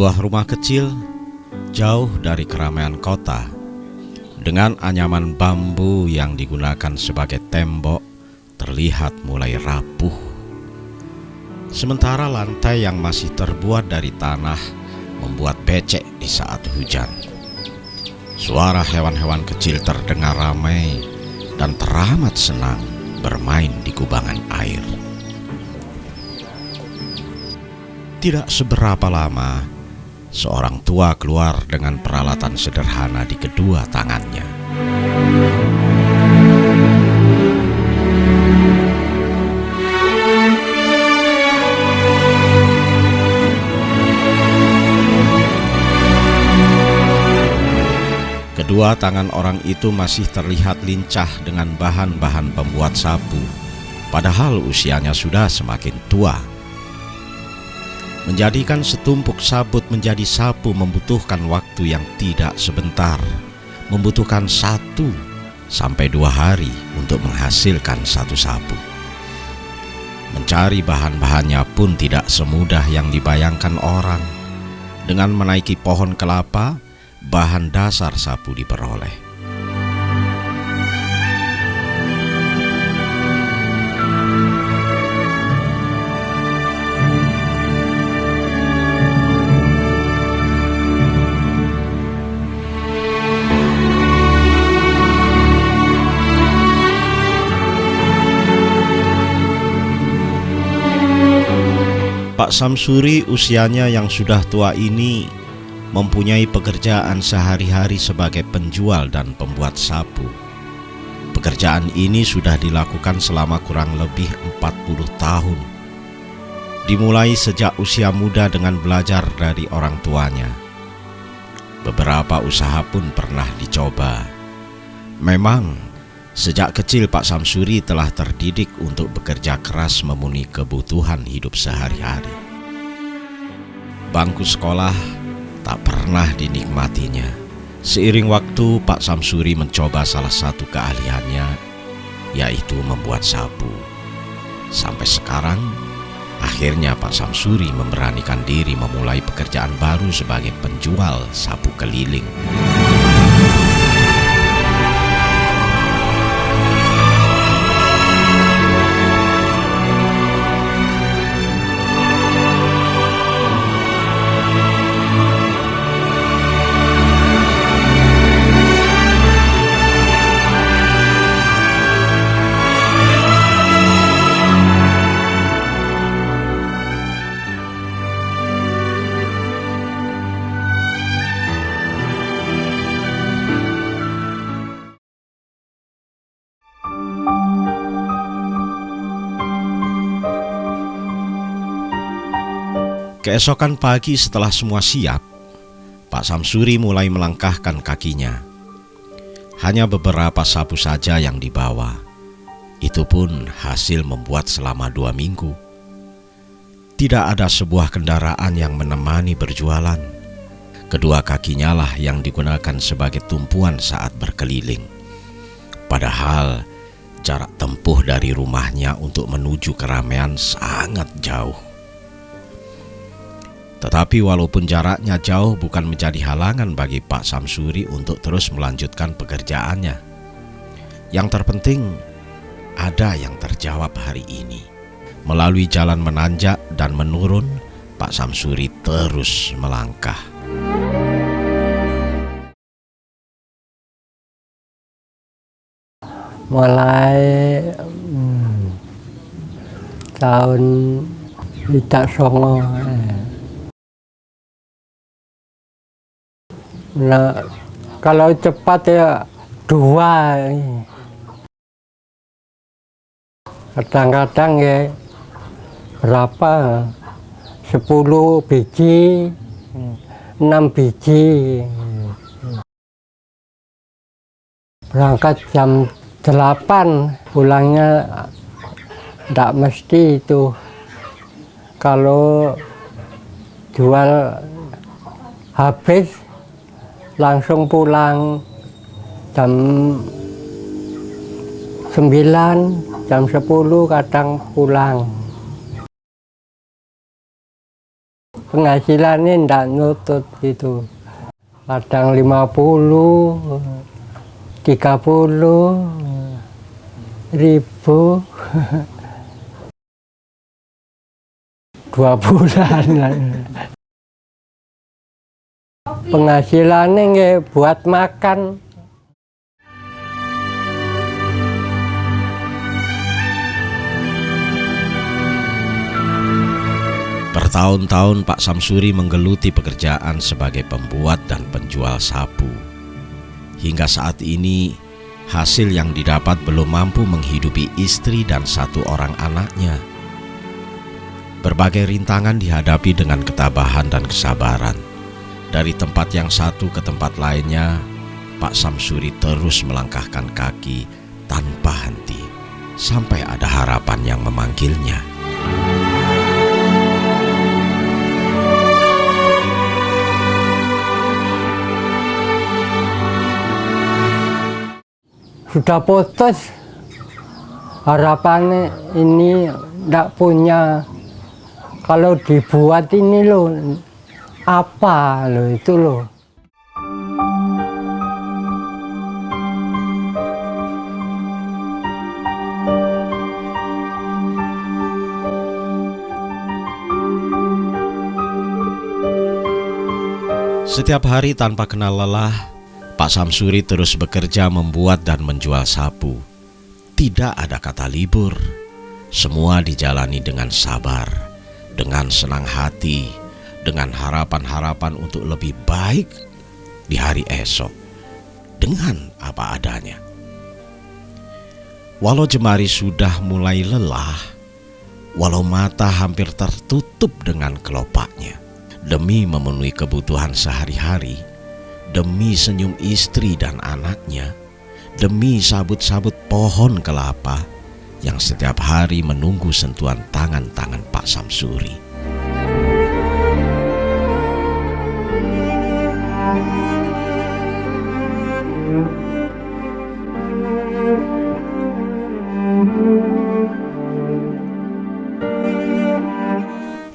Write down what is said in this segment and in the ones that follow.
Sebuah rumah kecil jauh dari keramaian kota, dengan anyaman bambu yang digunakan sebagai tembok terlihat mulai rapuh. Sementara lantai yang masih terbuat dari tanah membuat becek di saat hujan. Suara hewan-hewan kecil terdengar ramai dan teramat senang bermain di kubangan air. Tidak seberapa lama, seorang tua keluar dengan peralatan sederhana di kedua tangannya. Kedua tangan orang itu masih terlihat lincah dengan bahan-bahan pembuat sapu, padahal usianya sudah semakin tua. Menjadikan setumpuk sabut menjadi sapu membutuhkan waktu yang tidak sebentar, membutuhkan 1 sampai 2 hari untuk menghasilkan satu sapu. Mencari bahan-bahannya pun tidak semudah yang dibayangkan orang. Dengan menaiki pohon kelapa, bahan dasar sapu diperoleh. Pak Samsuri usianya yang sudah tua ini mempunyai pekerjaan sehari-hari sebagai penjual dan pembuat sapu. Pekerjaan ini sudah dilakukan selama kurang lebih 40 tahun. Dimulai sejak usia muda dengan belajar dari orang tuanya. Beberapa usaha pun pernah dicoba. Memang, sejak kecil Pak Samsuri telah terdidik untuk bekerja keras memenuhi kebutuhan hidup sehari-hari. Bangku sekolah tak pernah dinikmatinya. Seiring waktu, Pak Samsuri mencoba salah satu keahliannya, yaitu membuat sapu. Sampai sekarang, akhirnya Pak Samsuri memberanikan diri memulai pekerjaan baru sebagai penjual sapu keliling. Keesokan pagi setelah semua siap, Pak Samsuri mulai melangkahkan kakinya. Hanya beberapa sapu saja yang dibawa. Itu pun hasil membuat selama 2 minggu. Tidak ada sebuah kendaraan yang menemani berjualan. Kedua kakinya lah yang digunakan sebagai tumpuan saat berkeliling. Padahal jarak tempuh dari rumahnya untuk menuju keramaian sangat jauh. Tetapi walaupun jaraknya jauh bukan menjadi halangan bagi Pak Samsuri untuk terus melanjutkan pekerjaannya. Yang terpenting, ada yang terjawab hari ini. Melalui jalan menanjak dan menurun, Pak Samsuri terus melangkah. Mulai tahun 19. Nah, kalau cepat ya 2. Kadang-kadang ya berapa? 10 biji, 6 biji. Berangkat jam 8, pulangnya tidak mesti itu. Kalau jual habis langsung pulang jam 9, jam 10 kadang pulang. penghasilannya ndak nutut gitu. Kadang 50, 30 ribu 2 bulan. Penghasilannya nggak buat makan. Bertahun-tahun Pak Samsuri menggeluti pekerjaan sebagai pembuat dan penjual sapu. Hingga saat ini, hasil yang didapat belum mampu menghidupi istri dan 1 orang anaknya. Berbagai rintangan dihadapi dengan ketabahan dan kesabaran. Dari tempat yang satu ke tempat lainnya, Pak Samsuri terus melangkahkan kaki tanpa henti, sampai ada harapan yang memanggilnya. Sudah putus, harapannya ini tidak punya. Kalau dibuat ini loh, apa loh itu loh. Setiap hari tanpa kenal lelah, Pak Samsuri terus bekerja membuat dan menjual sapu. Tidak ada kata libur. Semua dijalani dengan sabar, dengan senang hati, dengan harapan-harapan untuk lebih baik di hari esok, dengan apa adanya. Walau jemari sudah mulai lelah, walau mata hampir tertutup dengan kelopaknya, demi memenuhi kebutuhan sehari-hari, demi senyum istri dan anaknya, demi sabut-sabut pohon kelapa yang setiap hari menunggu sentuhan tangan-tangan Pak Samsuri.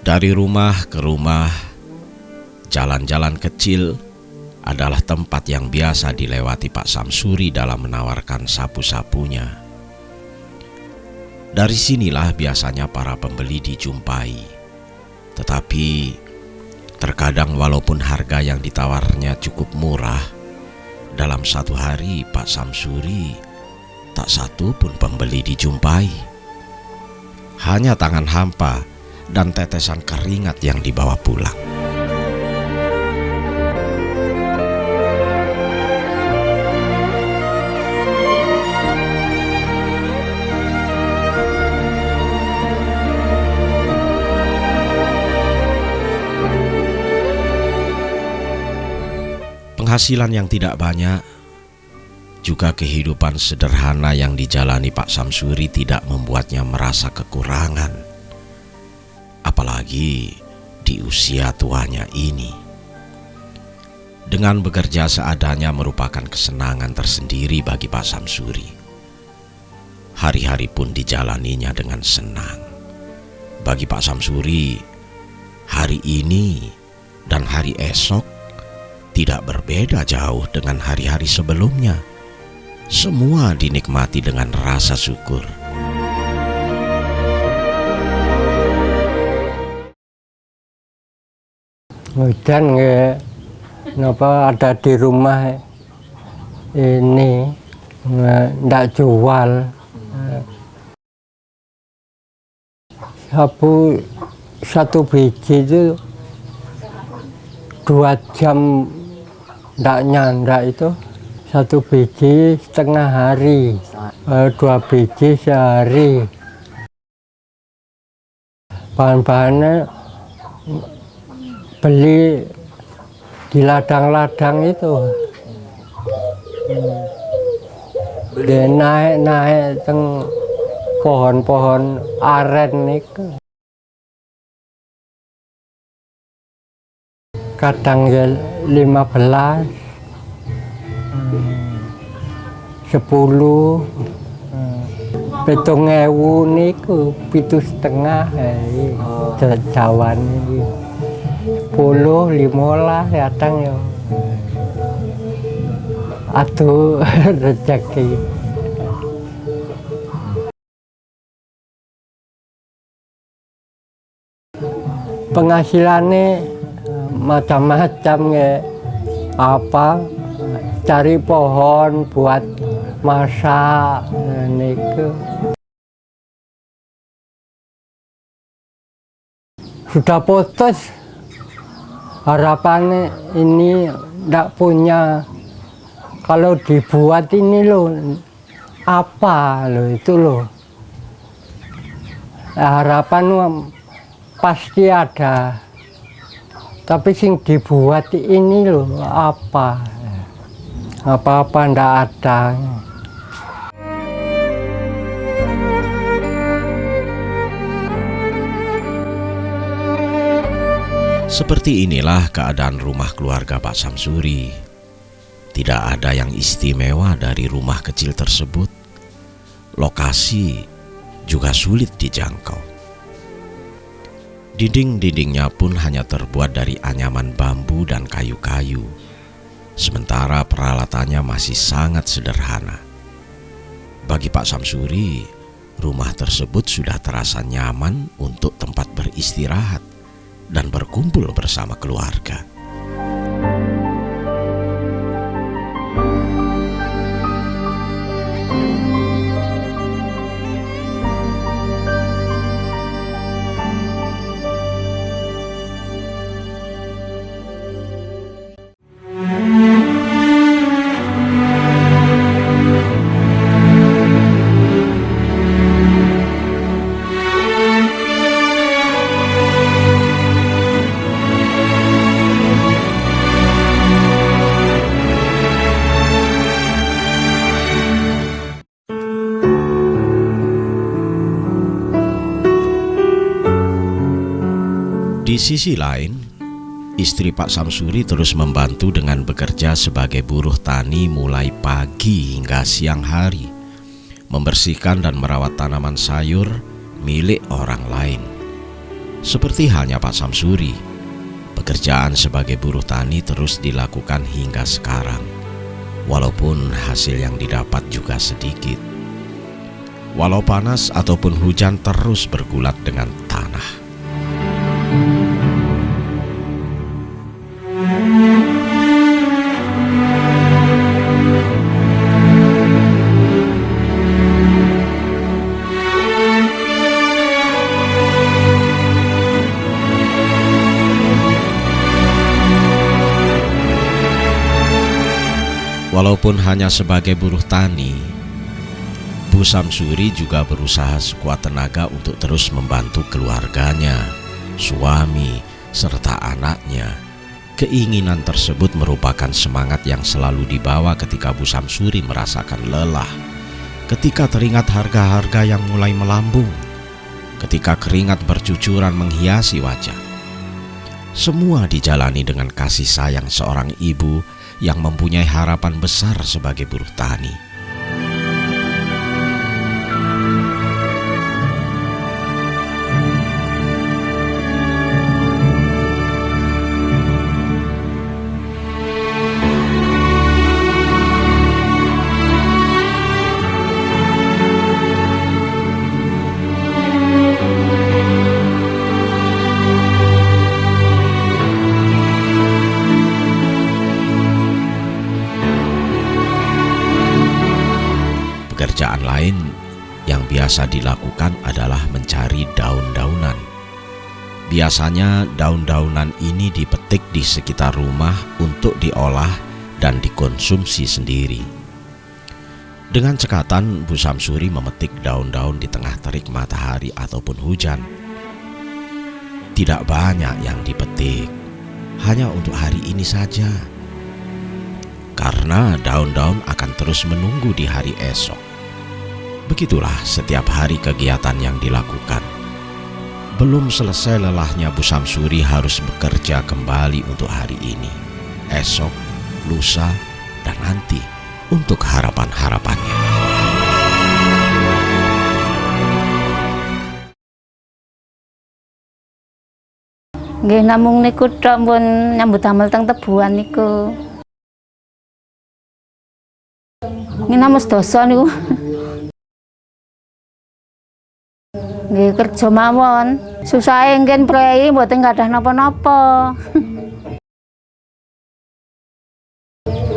Dari rumah ke rumah, jalan-jalan kecil adalah tempat yang biasa dilewati Pak Samsuri dalam menawarkan sapu-sapunya. Dari sinilah biasanya para pembeli dijumpai. Tetapi terkadang walaupun harga yang ditawarnya cukup murah, dalam 1 hari Pak Samsuri tak satu pun pembeli dijumpai. Hanya tangan hampa dan tetesan keringat yang dibawa pulang. Penghasilan yang tidak banyak, juga kehidupan sederhana yang dijalani Pak Samsuri tidak membuatnya merasa kekurangan. Apalagi di usia tuanya ini. Dengan bekerja seadanya merupakan kesenangan tersendiri bagi Pak Samsuri. Hari-hari pun dijalaninya dengan senang. Bagi Pak Samsuri, hari ini dan hari esok tidak berbeda jauh dengan hari-hari sebelumnya. Semua dinikmati dengan rasa syukur. Hujan nggak, kenapa ada di rumah ini nggak jual. Sapu 1 biji itu 2 jam nggak nyanda itu. 1 biji setengah hari, 2 biji sehari. Bahan-bahannya beli di ladang-ladang itu. Dia naik-naik teng pohon-pohon aren itu. Kadang ya 15, 10, 7.000 niku 7,5 jawan iki. 10, 15 datang ya. Atuh rezeki. Penghasilannya macam-macam ya. Apa cari pohon buat masak niku. Sudah putus, harapannya ini tidak punya. Kalau dibuat ini loh, apa loh itu loh. Harapan pasti ada. Tapi sing dibuat ini loh, apa-apa ndak ada. Seperti inilah keadaan rumah keluarga Pak Samsuri. Tidak ada yang istimewa dari rumah kecil tersebut. Lokasi juga sulit dijangkau. Dinding-dindingnya pun hanya terbuat dari anyaman bambu dan kayu-kayu. Sementara peralatannya masih sangat sederhana. Bagi Pak Samsuri, rumah tersebut sudah terasa nyaman untuk tempat beristirahat dan berkumpul bersama keluarga. Di sisi lain, istri Pak Samsuri terus membantu dengan bekerja sebagai buruh tani mulai pagi hingga siang hari, membersihkan dan merawat tanaman sayur milik orang lain. Seperti halnya Pak Samsuri, pekerjaan sebagai buruh tani terus dilakukan hingga sekarang, walaupun hasil yang didapat juga sedikit. Walau panas ataupun hujan terus bergulat dengan tanah. Walaupun hanya sebagai buruh tani, Bu Samsuri juga berusaha sekuat tenaga untuk terus membantu keluarganya, suami, serta anaknya. Keinginan tersebut merupakan semangat yang selalu dibawa ketika Bu Samsuri merasakan lelah, ketika teringat harga-harga yang mulai melambung, ketika keringat bercucuran menghiasi wajah. Semua dijalani dengan kasih sayang seorang ibu yang mempunyai harapan besar sebagai buruh tani. Pekerjaan lain yang biasa dilakukan adalah mencari daun-daunan. Biasanya daun-daunan ini dipetik di sekitar rumah untuk diolah dan dikonsumsi sendiri. Dengan cekatan, Bu Samsuri memetik daun-daun di tengah terik matahari ataupun hujan. Tidak banyak yang dipetik, hanya untuk hari ini saja. Karena daun-daun akan terus menunggu di hari esok. Begitulah setiap hari kegiatan yang dilakukan. Belum selesai lelahnya, Bu Samsuri harus bekerja kembali untuk hari ini, esok, lusa, dan nanti untuk harapan-harapannya. Nggih namung niku tok pun nyambut damel teng Tebuan niku. Nggih namung sedasa niku. Nggih kerja mawon. Susahe ngen prei mboten gadah napa-napa.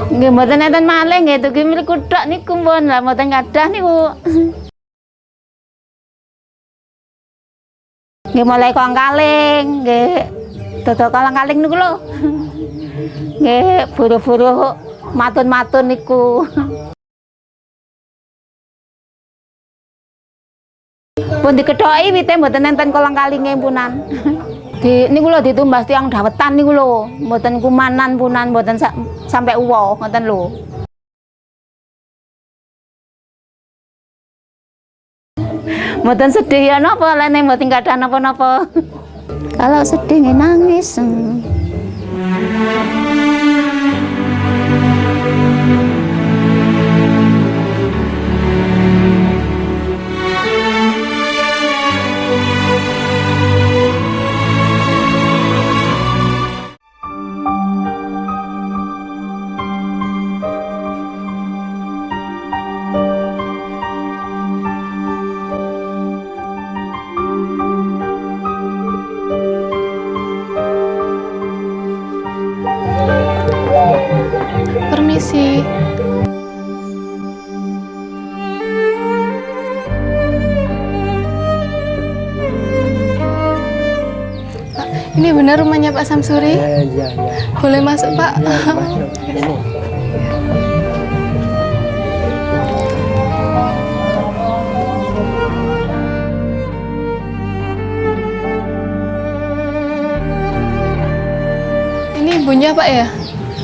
Nggih mboten enten malih nggih tuku mriku tok niku pun lah mboten gadah niku. Nggih mulai kong-kaling, nggih dodol kolang-kaling niku lho. Nggih buru-buru matun-matun niku. Pun dikethoki wite mboten enten kolang-kalinge punan. Niku lho ditumbas tiyang dawetan niku lho, mboten kumanan punan, mboten sampai uwo ngoten lho. Mboten sedih ya napa lene mboten gadah napa-napa. Kalau sedih nggih nangis. Permisi. Pak, ini benar rumahnya Pak Samsuri? Iya. Boleh masuk, Pak? Masuk ini. Ini ibunya, Pak ya?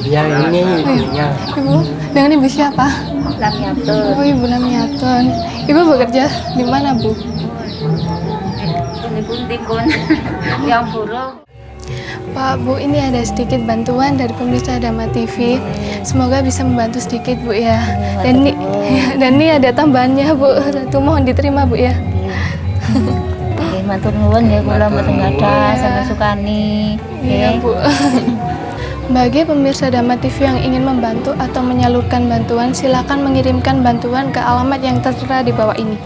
Ya ini ibunya. Ibu, dengan ibu siapa? Lamiatun. Oh, Ibu Lamiatun. Ibu bekerja di mana, Bu? Pundi pun yang buruk. Pak, Bu, ini ada sedikit bantuan dari pemirsa Dhamma TV. Semoga bisa membantu sedikit, Bu ya. Dan ini ada tambahannya, Bu. Satu mohon diterima, Bu ya. Nggih matur nuwun nggih kula mboten gadah sampeyan sukani. Iya, Bu. Bagi pemirsa Dhamma TV yang ingin membantu atau menyalurkan bantuan, silakan mengirimkan bantuan ke alamat yang tertera di bawah ini.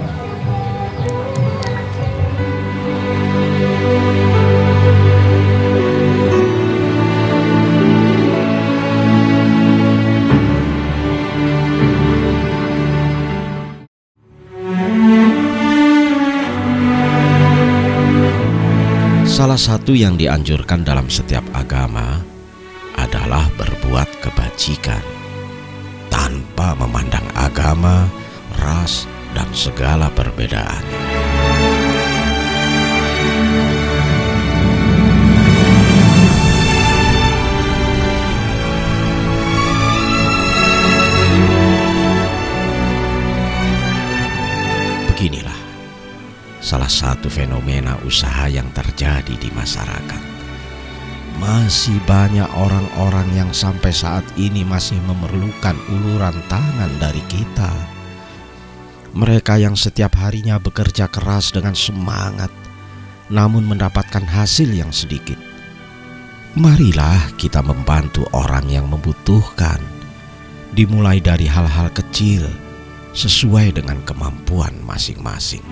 Salah satu yang dianjurkan dalam setiap agama adalah berbuat kebajikan tanpa memandang agama, ras, dan segala perbedaan. Beginilah salah satu fenomena usaha yang terjadi di masyarakat. Masih banyak orang-orang yang sampai saat ini masih memerlukan uluran tangan dari kita. Mereka yang setiap harinya bekerja keras dengan semangat, namun mendapatkan hasil yang sedikit. Marilah kita membantu orang yang membutuhkan, dimulai dari hal-hal kecil, sesuai dengan kemampuan masing-masing.